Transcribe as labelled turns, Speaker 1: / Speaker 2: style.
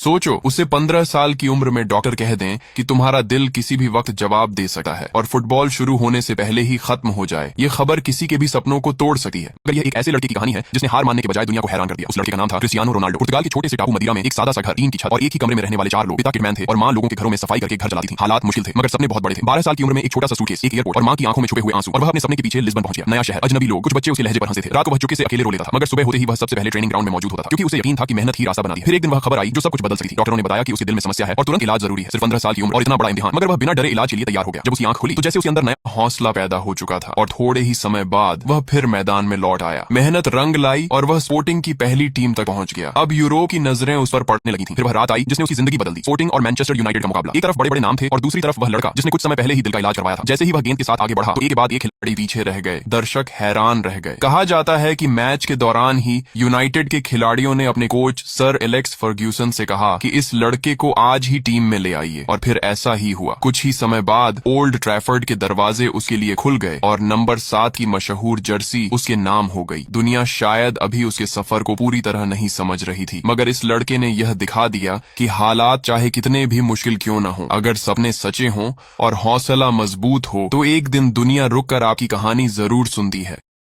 Speaker 1: सोचो, उसे 15 साल की उम्र में डॉक्टर कह दें कि तुम्हारा दिल किसी भी वक्त जवाब दे सकता है और फुटबॉल शुरू होने से पहले ही खत्म हो जाए। ये खबर किसी के भी सपनों को तोड़ सकती है। मगर यह एक ऐसे लड़के की कहानी है जिसने हार मानने के बजाय दुनिया को हैरान कर दिया। उस लड़के का नाम था क्रिस्टियानो रोनाल्डो। पुर्तगाल के छोटे से टापू मदीरा में एक सादा सा घर, टीन की छत और एक ही कमरे में रहने वाले 4 लोग। पिता किटमैन थे और मां लोगों के घरों में सफाई करके घर चलाती थी। हालात मुश्किल थे मगर सपने बहुत बड़े थे। 12 साल की उम्र में एक छोटा सा सूटकेस, एक एयरपोर्ट और मां की आंखों में छुपे हुए आंसू, और वह अपने सपने के पीछे लिस्बन पहुंच गया। नया शहर, अजनबी लोग, कुछ बच्चे उसके लहजे पर हंसते थे। रात को वह चुपके से अकेले रो लेता था, मगर सुबह होते ही वह सबसे पहले ट्रेनिंग ग्राउंड में मौजूद होता था, क्योंकि उसे यकीन था कि मेहनत ही रास्ता बनाती है। फिर एक दिन वह खबर आई जो सब कुछ बदल सकती थी। डॉक्टरों ने बताया कि उसके दिल में समस्या है और तुरंत इलाज जरूरी है। सिर्फ 15 साल की उम्र और इतना बड़ा इम्तिहान, मगर वह बिना डरे इलाज के लिए तैयार हो गया। जब उसकी आंख खुली तो जैसे उसके अंदर नया हौसला पैदा हो चुका था और थोड़े ही समय बाद वह फिर मैदान में लौट आया। मेहनत रंग लाई और वह स्पोर्टिंग की पहली टीम तक पहुंच गया। अब यूरोप की नजरें उस पर पड़ने लगी थीं। फिर वह रात आई जिसने उसकी जिंदगी बदल दी। स्पोर्टिंग और मैनचेस्टर यूनाइटेड का मुकाबला। एक तरफ बड़े बड़े नाम थे और दूसरी तरफ वह लड़का जिसने कुछ समय पहले ही दिल का इलाज करवाया था। जैसे ही वह गेंद के साथ आगे बढ़ा तो एक के बाद एक खिलाड़ी पीछे रह गए। दर्शक हैरान रह गए। कहा जाता है कि मैच के दौरान ही यूनाइटेड के खिलाड़ियों ने अपने कोच सर एलेक्स फर्ग्यूसन से कहा कि इस लड़के को आज ही टीम में ले आइए, और फिर ऐसा ही हुआ। कुछ ही समय बाद ओल्ड ट्रैफर्ड के दरवाजे उसके लिए खुल गए और नंबर 7 की मशहूर जर्सी उसके नाम हो गई। दुनिया शायद अभी उसके सफर को पूरी तरह नहीं समझ रही थी, मगर इस लड़के ने यह दिखा दिया कि हालात चाहे कितने भी मुश्किल क्यों न हो, अगर सपने सचे हों और हौसला मजबूत हो तो एक दिन दुनिया रुक कर आपकी कहानी जरूर सुनती है।